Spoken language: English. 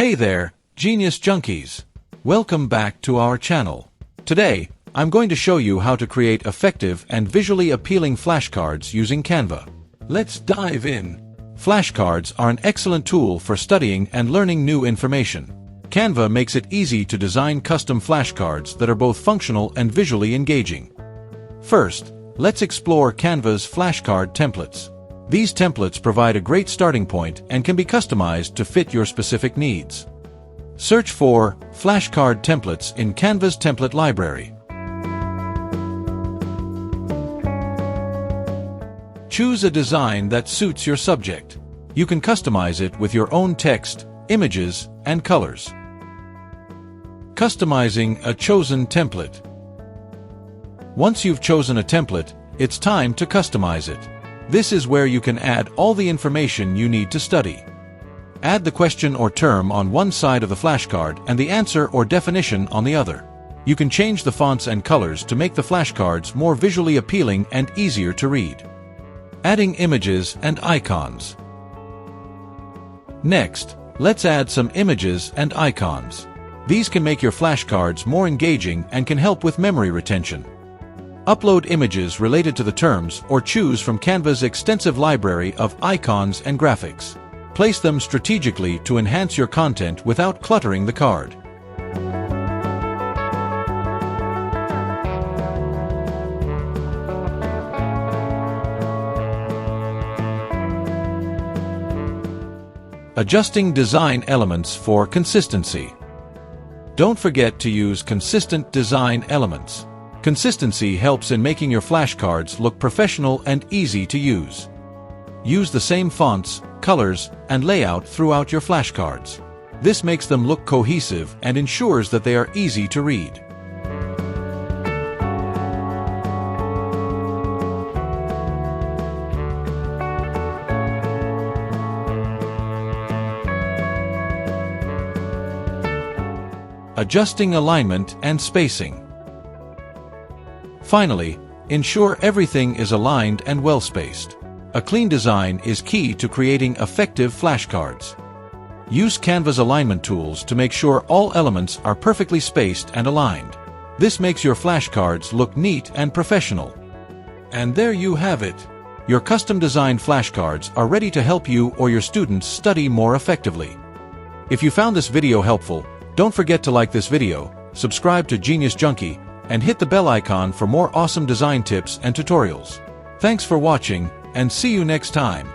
Hey there, Genius Junkies! Welcome back to our channel. Today, I'm going to show you how to create effective and visually appealing flashcards using Canva. Let's dive in. Flashcards are an excellent tool for studying and learning new information. Canva makes it easy to design custom flashcards that are both functional and visually engaging. First, let's explore Canva's flashcard templates. These templates provide a great starting point and can be customized to fit your specific needs. Search for flashcard templates in Canva's template library. Choose a design that suits your subject. You can customize it with your own text, images, and colors. Customizing a chosen template. Once you've chosen a template, it's time to customize it. This is where you can add all the information you need to study. Add the question or term on one side of the flashcard and the answer or definition on the other. You can change the fonts and colors to make the flashcards more visually appealing and easier to read. Adding images and icons. Next, let's add some images and icons. These can make your flashcards more engaging and can help with memory retention. Upload images related to the terms or choose from Canva's extensive library of icons and graphics. Place them strategically to enhance your content without cluttering the card. Adjusting design elements for consistency. Don't forget to use consistent design elements. Consistency helps in making your flashcards look professional and easy to use. Use the same fonts, colors, and layout throughout your flashcards. This makes them look cohesive and ensures that they are easy to read. Adjusting alignment and spacing. Finally, ensure everything is aligned and well-spaced. A clean design is key to creating effective flashcards. Use Canva's alignment tools to make sure all elements are perfectly spaced and aligned. This makes your flashcards look neat and professional. And there you have it. Your custom-designed flashcards are ready to help you or your students study more effectively. If you found this video helpful, don't forget to like this video, subscribe to Genius Junkie, and hit the bell icon for more awesome design tips and tutorials. Thanks for watching, and see you next time.